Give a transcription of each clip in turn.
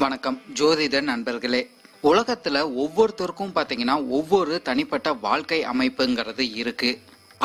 வணக்கம் ஜோதிட நண்பர்களே. உலகத்துல ஒவ்வொருத்தருக்கும் பாத்தீங்கன்னா ஒவ்வொரு தனிப்பட்ட வாழ்க்கை அமைப்புங்கிறது இருக்கு.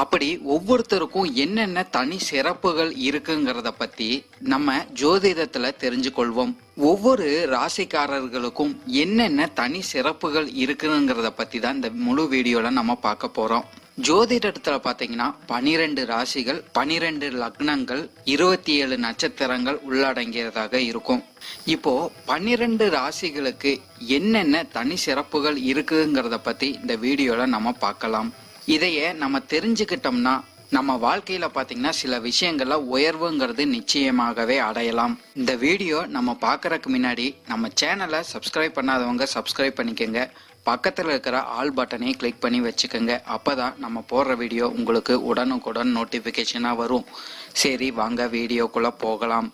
அப்படி ஒவ்வொருத்தருக்கும் என்னென்ன தனி சிறப்புகள் இருக்குங்கிறத பத்தி நம்ம ஜோதிடத்துல தெரிஞ்சு கொள்வோம். ஒவ்வொரு ராசிக்காரர்களுக்கும் என்னென்ன தனி சிறப்புகள் இருக்குங்கிறத பத்தி தான் இந்த முழு வீடியோல நம்ம பார்க்க போறோம். ஜோதிடத்துல பாத்தீங்கன்னா 12 ராசிகள், 12 லக்னங்கள், 27 நட்சத்திரங்கள் உள்ளடங்கியதாக இருக்கும். இப்போ 12 ராசிகளுக்கு என்னென்ன தனி சிறப்புகள் இருக்குங்கிறத பத்தி இந்த வீடியோல நம்ம பார்க்கலாம். இதையே நம்ம தெரிஞ்சுக்கிட்டோம்னா நம்ம வாழ்க்கையில பாத்தீங்கன்னா சில விஷயங்கள்ல உயர்வுங்கிறது நிச்சயமாகவே அடையலாம். இந்த வீடியோ நம்ம பாக்குறதுக்கு முன்னாடி நம்ம சேனலை சப்ஸ்கிரைப் பண்ணாதவங்க சப்ஸ்கிரைப் பண்ணிக்கோங்க. பக்கத்தில் இருக்கிற ஆல் பட்டனை கிளிக் பண்ணி வச்சுக்கோங்க. அப்பதான் நம்ம போடுற வீடியோ உங்களுக்கு உடனுக்குடன் நோட்டிஃபிகேஷனாக வரும். சரி, வாங்க வீடியோக்குள்ள போகலாம்.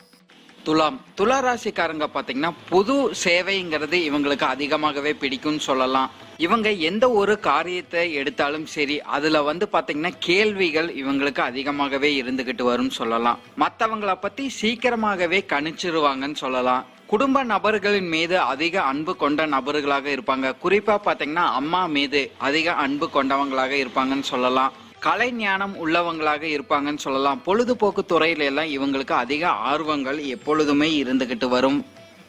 துலா ராசிக்காரங்க பாத்தீங்கன்னா புது சேவைங்கிறது இவங்களுக்கு அதிகமாகவே பிடிக்கும்னு சொல்லலாம். இவங்க எந்த ஒரு காரியத்தை எடுத்தாலும் சரி, அதுல பாத்தீங்கன்னா கேள்விகள் இவங்களுக்கு அதிகமாகவே இருந்துகிட்டு வரும்னு சொல்லலாம். மற்றவங்களை பத்தி சீக்கிரமாகவே கணிச்சிருவாங்கன்னு சொல்லலாம். குடும்ப நபர்களின் மீது அதிக அன்பு கொண்ட நபர்களாக இருப்பாங்க. குறிப்பா பாத்தீங்கன்னா அம்மா மீது அதிக அன்பு கொண்டவங்களாக இருப்பாங்கன்னு சொல்லலாம். கலை ஞானம் உள்ளவங்களாக இருப்பாங்கன்னு சொல்லலாம். பொழுதுபோக்கு துறையில எல்லாம் இவங்களுக்கு அதிக ஆர்வங்கள் எப்பொழுதுமே இருந்துகிட்டு வரும்.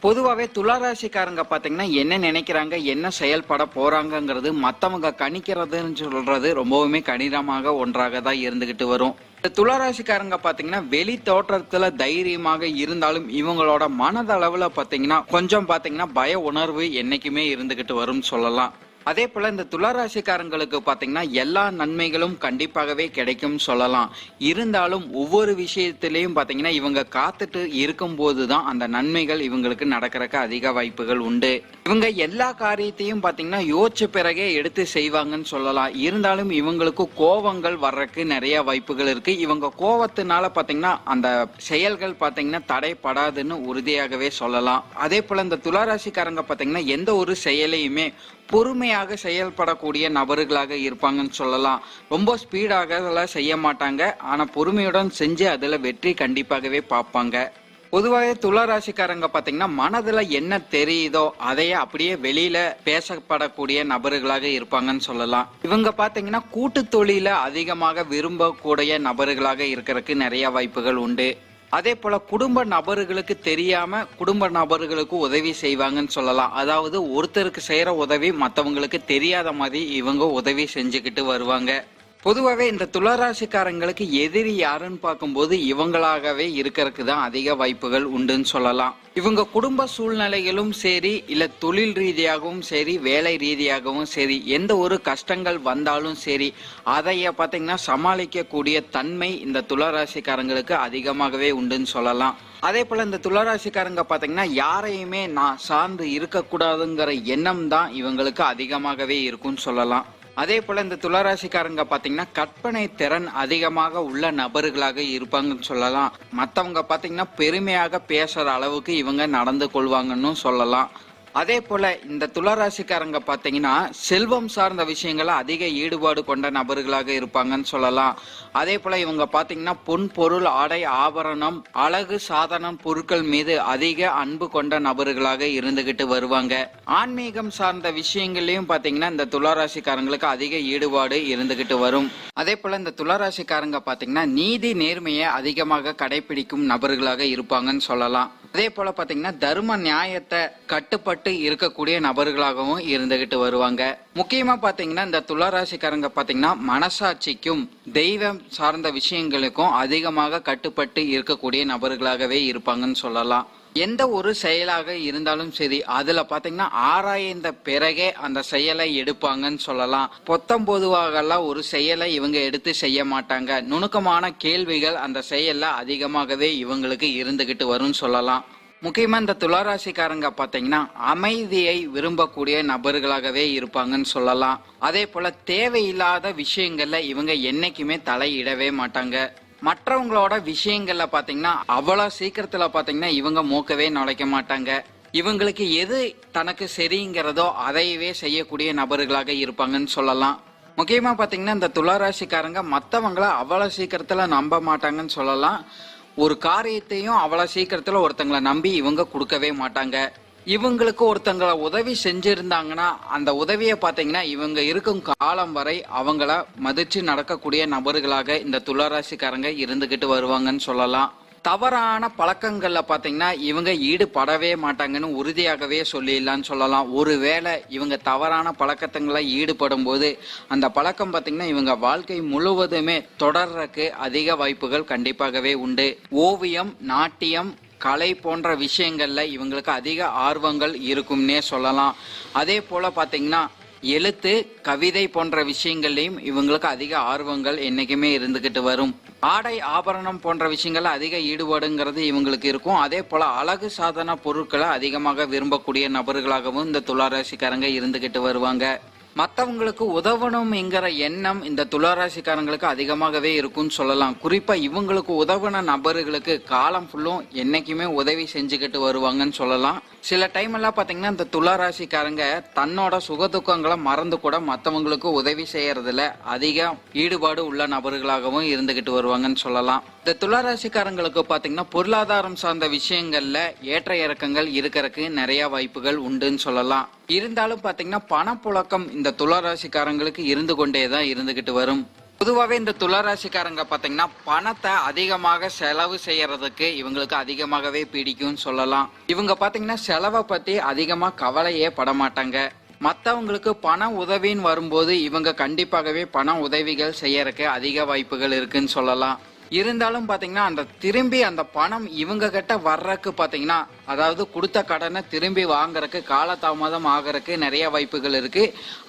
பொதுவாகவே துளாராசிக்காரங்க பாத்தீங்கன்னா என்ன நினைக்கிறாங்க, என்ன செயல்பட போறாங்கிறது மத்தவங்க கணிக்கிறதுன்னு சொல்றது ரொம்பவுமே கடினமாக ஒன்றாக தான் இருந்துகிட்டு வரும். துளாராசிக்காரங்க பாத்தீங்கன்னா வெளி தோற்றத்துல தைரியமாக இருந்தாலும் இவங்களோட மனதளவுல பாத்தீங்கன்னா கொஞ்சம் பாத்தீங்கன்னா பய உணர்வு என்னைக்குமே இருந்துகிட்டு வரும் சொல்லலாம். அதே போல இந்த துளாராசிக்காரங்களுக்கு பாத்தீங்கன்னா எல்லா நன்மைகளும் கண்டிப்பாகவே கிடைக்கும் சொல்லலாம். இருந்தாலும் ஒவ்வொரு விஷயத்திலையும் பாத்தீங்கன்னா இவங்க காத்துட்டு இருக்கும் போதுதான் அந்த நன்மைகள் இவங்களுக்கு நடக்கிறதுக்கு அதிக வாய்ப்புகள் உண்டு. இவங்க எல்லா காரியத்தையும் பாத்தீங்கன்னா யோசிச்ச பிறகே எடுத்து செய்வாங்கன்னு சொல்லலாம். இருந்தாலும் இவங்களுக்கு கோபங்கள் வர்றதுக்கு நிறைய வாய்ப்புகள் இருக்கு. இவங்க கோபத்தினால பாத்தீங்கன்னா அந்த செயல்கள் பாத்தீங்கன்னா தடைப்படாதுன்னு உறுதியாகவே சொல்லலாம். அதே போல இந்த துளாராசிக்காரங்க பாத்தீங்கன்னா எந்த ஒரு செயலையுமே பொறுமையாக செயல்படக்கூடிய நபர்களாக இருப்பாங்கன்னு சொல்லலாம். ரொம்ப ஸ்பீடாக செய்ய மாட்டாங்க, ஆனா பொறுமையுடன் செஞ்சு அதுல வெற்றி கண்டிப்பாகவே பார்ப்பாங்க. பொதுவாக துளாராசிக்காரங்க பாத்தீங்கன்னா மனதுல என்ன தெரியுதோ அதையே அப்படியே வெளியில பேசப்படக்கூடிய நபர்களாக இருப்பாங்கன்னு சொல்லலாம். இவங்க பாத்தீங்கன்னா கூட்டு தொழில அதிகமாக விரும்பக்கூடிய நபர்களாக இருக்கிறதுக்கு நிறைய வாய்ப்புகள் உண்டு. அதே போல குடும்ப நபர்களுக்கு தெரியாம குடும்ப நபர்களுக்கு உதவி செய்வாங்கன்னு சொல்லலாம். அதாவது ஒருத்தருக்கு செய்யற உதவி மற்றவங்களுக்கு தெரியாத மாதிரி இவங்க உதவி செஞ்சுக்கிட்டு வருவாங்க. பொதுவாகவே இந்த துளாராசிக்காரங்களுக்கு எதிரி யாருன்னு பார்க்கும்போது இவங்களாகவே இருக்கிறதுக்கு தான் அதிக வாய்ப்புகள் உண்டுன்னு சொல்லலாம். இவங்க குடும்ப சூழ்நிலைகளும் சரி, இல்ல தொழில் ரீதியாகவும் சரி, வேலை ரீதியாகவும் சரி, எந்த ஒரு கஷ்டங்கள் வந்தாலும் சரி அதைய பாத்தீங்கன்னா சமாளிக்கக்கூடிய தன்மை இந்த துளாராசிக்காரங்களுக்கு அதிகமாகவே உண்டுன்னு சொல்லலாம். அதே போல இந்த துளாராசிக்காரங்க பாத்தீங்கன்னா யாரையுமே நான் சார்ந்து இருக்கக்கூடாதுங்கிற எண்ணம் தான் இவங்களுக்கு அதிகமாகவே இருக்கும்னு சொல்லலாம். அதே போல இந்த துளாராசிக்காரங்க பாத்தீங்கன்னா கற்பனை திறன் அதிகமாக உள்ள நபர்களாக இருப்பாங்கன்னு சொல்லலாம். மற்றவங்க பாத்தீங்கன்னா பெருமையாக பேசுற அளவுக்கு இவங்க நடந்து கொள்வாங்கன்னு சொல்லலாம். அதே போல இந்த துளாராசிக்காரங்க பாத்தீங்கன்னா செல்வம் சார்ந்த விஷயங்கள அதிக ஈடுபாடு கொண்ட நபர்களாக இருப்பாங்கன்னு சொல்லலாம். அதே போல இவங்க பாத்தீங்கன்னா பொன் பொருள் ஆடை ஆபரணம் அழகு சாதனம் பொருட்கள் மீது அதிக அன்பு கொண்ட நபர்களாக இருந்துகிட்டு வருவாங்க. ஆன்மீகம் சார்ந்த விஷயங்களையும் பாத்தீங்கன்னா இந்த துளாராசிக்காரங்களுக்கு அதிக ஈடுபாடு இருந்துகிட்டு வரும். அதே போல இந்த துளாராசிக்காரங்க பாத்தீங்கன்னா நீதி நேர்மையை அதிகமாக கடைபிடிக்கும் நபர்களாக இருப்பாங்கன்னு சொல்லலாம். அதே போல பாத்தீங்கன்னா தர்ம நியாயத்தை கட்டுப்பட்டு இருக்கக்கூடிய நபர்களாகவும் இருந்துகிட்டு வருவாங்க. முக்கியமா பாத்தீங்கன்னா இந்த துளாராசிக்காரங்க பாத்தீங்கன்னா மனசாட்சிக்கும் தெய்வம் சார்ந்த விஷயங்களுக்கும் அதிகமாக கட்டுப்பட்டு இருக்கக்கூடிய நபர்களாகவே இருப்பாங்கன்னு சொல்லலாம். எந்த ஒரு செயலாக இருந்தாலும் சரி அதுல பாத்தீங்கன்னா ஆராய்ந்த பிறகே அந்த செயலை எடுப்பாங்கன்னு சொல்லலாம். பொத்தம்பொதுவாகலாம் ஒரு செயலை இவங்க எடுத்து செய்ய மாட்டாங்க. நுணுக்கமான கேள்விகள் அந்த செயல்ல அதிகமாகவே இவங்களுக்கு இருந்துகிட்டு வரும்னு சொல்லலாம். முக்கியமா இந்த துளாராசிக்காரங்க பாத்தீங்கன்னா அமைதியை விரும்பக்கூடிய நபர்களாகவே இருப்பாங்கன்னு சொல்லலாம். அதே போல தேவையில்லாத விஷயங்கள்ல இவங்க என்னைக்குமே தலையிடவே மாட்டாங்க. மற்றவங்களோட விஷயங்கள்ல பாத்தீங்கன்னா அவ்வளவு சீக்கிரத்துல பாத்தீங்கன்னா இவங்க மூக்கவே நுழைக்க மாட்டாங்க. இவங்களுக்கு எது தனக்கு சரிங்கிறதோ அதையவே செய்யக்கூடிய நபர்களாக இருப்பாங்கன்னு சொல்லலாம். முக்கியமா பாத்தீங்கன்னா இந்த துளாராசிக்காரங்க மற்றவங்கள அவ்வளவு சீக்கிரத்துல நம்ப மாட்டாங்கன்னு சொல்லலாம். ஒரு காரியத்தையும் அவ்வளவு சீக்கிரத்துல ஒருத்தங்களை நம்பி இவங்க கொடுக்கவே மாட்டாங்க. இவங்களுக்கு ஒருத்தங்களை உதவி செஞ்சிருந்தாங்கன்னா அந்த உதவியை பார்த்தீங்கன்னா இவங்க இருக்கும் காலம் வரை அவங்கள மதிச்சு நடக்கக்கூடிய நபர்களாக இந்த துளாராசிக்காரங்க இருந்துகிட்டு வருவாங்கன்னு சொல்லலாம். தவறான பழக்கங்கள்ல பாத்தீங்கன்னா இவங்க ஈடுபடவே மாட்டாங்கன்னு உறுதியாகவே சொல்லிடலான்னு சொல்லலாம். ஒருவேளை இவங்க தவறான பழக்கத்துங்களை ஈடுபடும் போது அந்த பழக்கம் பாத்தீங்கன்னா இவங்க வாழ்க்கை முழுவதுமே தொடர்றதுக்கு அதிக வாய்ப்புகள் கண்டிப்பாகவே உண்டு. ஓவியம், நாட்டியம், கலை போன்ற விஷயங்கள்ல இவங்களுக்கு அதிக ஆர்வங்கள் இருக்கும்னே சொல்லலாம். அதே போல பாத்தீங்கன்னா எழுத்து, கவிதை போன்ற விஷயங்கள்லையும் இவங்களுக்கு அதிக ஆர்வங்கள் என்னைக்குமே இருந்துகிட்டு வரும். ஆடை ஆபரணம் போன்ற விஷயங்கள்ல அதிக ஈடுபாடுங்கிறது இவங்களுக்கு இருக்கும். அதே போல அழகு சாதன பொருட்களை அதிகமாக விரும்பக்கூடிய நபர்களாகவும் இந்த துளாராசிக்காரங்க இருந்துகிட்டு வருவாங்க. மற்றவங்களுக்கு உதவணும்ங்கிற எண்ணம் இந்த துளாராசிக்காரங்களுக்கு அதிகமாகவே இருக்கும்னு சொல்லலாம். குறிப்பா இவங்களுக்கு உதவின நபர்களுக்கு காலம் ஃபுல்லும் என்னைக்குமே உதவி செஞ்சுக்கிட்டு வருவாங்கன்னு சொல்லலாம். சில டைம் எல்லாம் பாத்தீங்கன்னா இந்த துளாராசிக்காரங்க தன்னோட சுகதுக்கங்களை மறந்து கூட மற்றவங்களுக்கு உதவி செய்யறதுல அதிக ஈடுபாடு உள்ள நபர்களாகவும் இருந்துகிட்டு வருவாங்கன்னு சொல்லலாம். இந்த துளாராசிக்காரங்களுக்கு பாத்தீங்கன்னா பொருளாதாரம் சார்ந்த விஷயங்கள்ல ஏற்ற இறக்கங்கள் இருக்கிறதுக்கு நிறைய வாய்ப்புகள் உண்டுன்னு சொல்லலாம். இருந்தாலும் பாத்தீங்கன்னா பணப்புழக்கம் இந்த துளாராசிக்காரங்களுக்கு இருந்து கொண்டேதான் இருந்துகிட்டு வரும். பொதுவாகவே இந்த துளாராசிக்காரங்க பாத்தீங்கன்னா பணத்தை அதிகமாக செலவு செய்யறதுக்கு இவங்களுக்கு அதிகமாகவே பிடிக்கும்னு சொல்லலாம். இவங்க பாத்தீங்கன்னா செலவை பத்தி அதிகமா கவலையே படமாட்டாங்க. மற்றவங்களுக்கு பண உதவின்னு வரும்போது இவங்க கண்டிப்பாகவே பண உதவிகள் செய்யறதுக்கு அதிக வாய்ப்புகள் இருக்குன்னு சொல்லலாம். இருந்தாலும் பாத்தீங்கன்னா அந்த பணம் இவங்க கிட்ட வர்றதுக்கு பாத்தீங்கன்னா அதாவது கொடுத்த கடனை திரும்பி வாங்குறதுக்கு காலதாமதம் ஆகிறதுக்கு நிறைய வாய்ப்புகள் இருக்கு.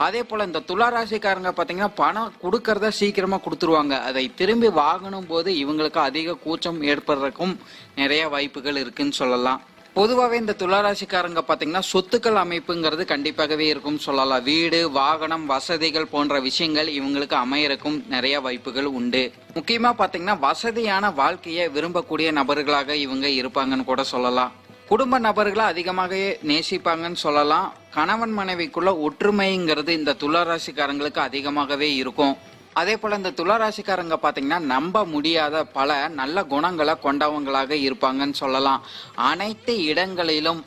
அதே போல இந்த துளாராசிக்காரங்க பாத்தீங்கன்னா பணம் கொடுக்கறத சீக்கிரமா கொடுத்துருவாங்க. அதை திரும்பி வாங்கணும் போது இவங்களுக்கு அதிக கூச்சம் ஏற்படுறதுக்கும் நிறைய வாய்ப்புகள் இருக்குன்னு சொல்லலாம். பொதுவாகவே இந்த துளாராசிக்காரங்க பாத்தீங்கன்னா சொத்துக்கள் அமைப்புங்கிறது கண்டிப்பாகவே இருக்கும் சொல்லலாம். வீடு, வாகனம், வசதிகள் போன்ற விஷயங்கள் இவங்களுக்கு அமையறக்கும் நிறைய வாய்ப்புகள் உண்டு. முக்கியமா பாத்தீங்கன்னா வசதியான வாழ்க்கையை விரும்பக்கூடிய நபர்களாக இவங்க இருப்பாங்கன்னு கூட சொல்லலாம். குடும்ப நபர்களை அதிகமாக நேசிப்பாங்கன்னு சொல்லலாம். கணவன் மனைவிக்குள்ள ஒற்றுமைங்கிறது இந்த துளாராசிக்காரங்களுக்கு அதிகமாகவே இருக்கும். அதே போல இந்த துளாராசிக்காரங்க பாத்தீங்கன்னா நம்ப முடியாத பல நல்ல குணங்களை கொண்டவங்களாக இருப்பாங்கன்னு சொல்லலாம். அனைத்து இடங்களிலும்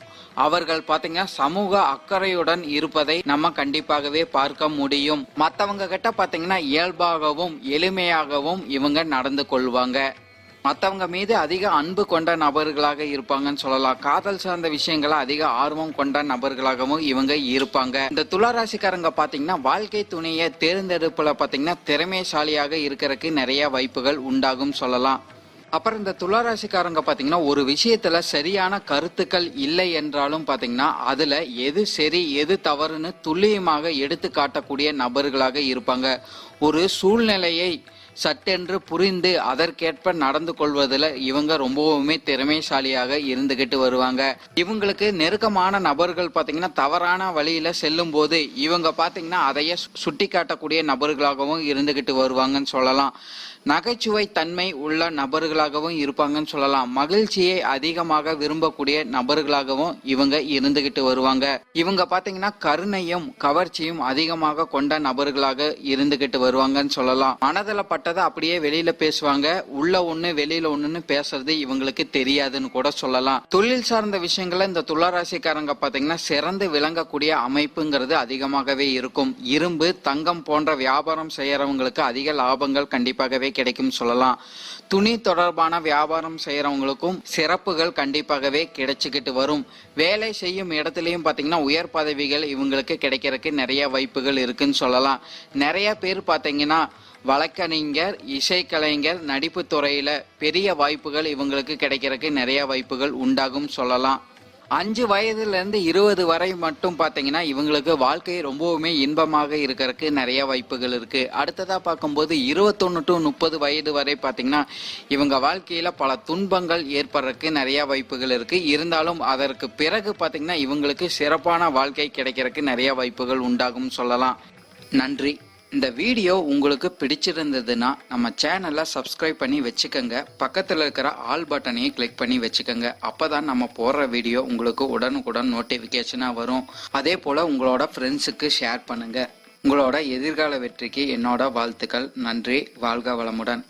அவர்கள் பாத்தீங்கன்னா சமூக அக்கறையுடன் இருப்பதை நம்ம கண்டிப்பாகவே பார்க்க முடியும். மற்றவங்க கிட்ட பாத்தீங்கன்னா இயல்பாகவும் எளிமையாகவும் இவங்க நடந்து கொள்வாங்க. மற்றவங்க மீது அதிக அன்பு கொண்ட நபர்களாக இருப்பாங்கன்னு சொல்லலாம். காதல் சார்ந்த விஷயங்களை அதிக ஆர்வம் கொண்ட நபர்களாகவும் இவங்க இருப்பாங்க. இந்த துளாராசிக்காரங்க பாத்தீங்கன்னா வாழ்க்கை துணையை தேர்ந்தெடுப்புல பாத்தீங்கன்னா திறமைசாலியாக இருக்கிறதுக்கு நிறைய வாய்ப்புகள் உண்டாகும் சொல்லலாம். அப்புறம் இந்த துளாராசிக்காரங்க பாத்தீங்கன்னா ஒரு விஷயத்துல சரியான கருத்துக்கள் இல்லை என்றாலும் பாத்தீங்கன்னா அதுல எது சரி எது தவறுன்னு துல்லியமாக எடுத்து காட்டக்கூடிய நபர்களாக இருப்பாங்க. ஒரு சூழ்நிலையை சட்டென்று புரிந்து அதற்கேற்ப நடந்து கொள்வதில் இவங்க ரொம்பவுமே திறமைசாலியாக இருந்துகிட்டு வருவாங்க. இவங்களுக்கு நெருக்கமான நபர்கள் பாத்தீங்கன்னா தவறான வழியில செல்லும் போது இவங்க பாத்தீங்கன்னா அதைய சுட்டி காட்டக்கூடிய நபர்களாகவும் இருந்துகிட்டு வருவாங்கன்னு சொல்லலாம். நகைச்சுவை தன்மை உள்ள நபர்களாகவும் இருப்பாங்கன்னு சொல்லலாம். மகிழ்ச்சியை அதிகமாக விரும்பக்கூடிய நபர்களாகவும் இவங்க இருந்துகிட்டு வருவாங்க. இவங்க பாத்தீங்கன்னா கருணையும் கவர்ச்சியும் அதிகமாக கொண்ட நபர்களாக இருந்துகிட்டு வருவாங்கன்னு சொல்லலாம். மனதில் பட்டதை அப்படியே வெளியில பேசுவாங்க. உள்ள ஒண்ணு வெளியில ஒண்ணுன்னு பேசுறது இவங்களுக்கு தெரியாதுன்னு கூட சொல்லலாம். தொழில் சார்ந்த விஷயங்கள இந்த துளாராசிக்காரங்க பாத்தீங்கன்னா சிறந்து விளங்கக்கூடிய அமைப்புங்கிறது அதிகமாகவே இருக்கும். இரும்பு, தங்கம் போன்ற வியாபாரம் செய்யறவங்களுக்கு அதிக லாபங்கள் கண்டிப்பாகவே கிடைக்கும் சொல்லலாம். துணி தொடர்பான வியாபாரம் செய்யறவங்களுக்கும் சிறப்புகள் கண்டிப்பாகவே கிடைச்சுக்கிட்டு வரும். வேலை செய்யும் இடத்துலயும் பாத்தீங்கன்னா உயர் பதவிகள் இவங்களுக்கு கிடைக்கிறதுக்கு நிறைய வாய்ப்புகள் இருக்குன்னு சொல்லலாம். நிறைய பேர் பாத்தீங்கன்னா வழக்கறிஞர், இசைக்கலைஞர், நடிப்பு துறையில பெரிய வாய்ப்புகள் இவங்களுக்கு கிடைக்கிறதுக்கு நிறைய வாய்ப்புகள் உண்டாகும் சொல்லலாம். 5 வயதுல இருந்து 20 வரை மட்டும் பாத்தீங்கன்னா இவங்களுக்கு வாழ்க்கை ரொம்பவுமே இன்பமாக இருக்கிறதுக்கு நிறைய வாய்ப்புகள் இருக்கு. அடுத்ததா பார்க்கும்போது 21 to 30 வயது வரை பாத்தீங்கன்னா இவங்க வாழ்க்கையில பல துன்பங்கள் ஏற்படுறதுக்கு நிறைய வாய்ப்புகள் இருக்கு. இருந்தாலும் அதற்கு பிறகு பாத்தீங்கன்னா இவங்களுக்கு சிறப்பான வாழ்க்கை கிடைக்கிறதுக்கு நிறைய வாய்ப்புகள் உண்டாகும் சொல்லலாம். நன்றி. இந்த வீடியோ உங்களுக்கு பிடிச்சிருந்ததுன்னா நம்ம சேனலை சப்ஸ்கிரைப் பண்ணி வச்சுக்கோங்க. பக்கத்தில் இருக்கிற ஆல் பட்டனையும் கிளிக் பண்ணி வச்சுக்கோங்க. அப்போதான் நம்ம போடுற வீடியோ உங்களுக்கு உடனுக்குடன் நோட்டிஃபிகேஷனாக வரும். அதே போல் உங்களோட ஃப்ரெண்ட்ஸுக்கு ஷேர் பண்ணுங்கள். உங்களோட எதிர்கால வெற்றிக்கு என்னோட வாழ்த்துக்கள். நன்றி. வாழ்க வளமுடன்.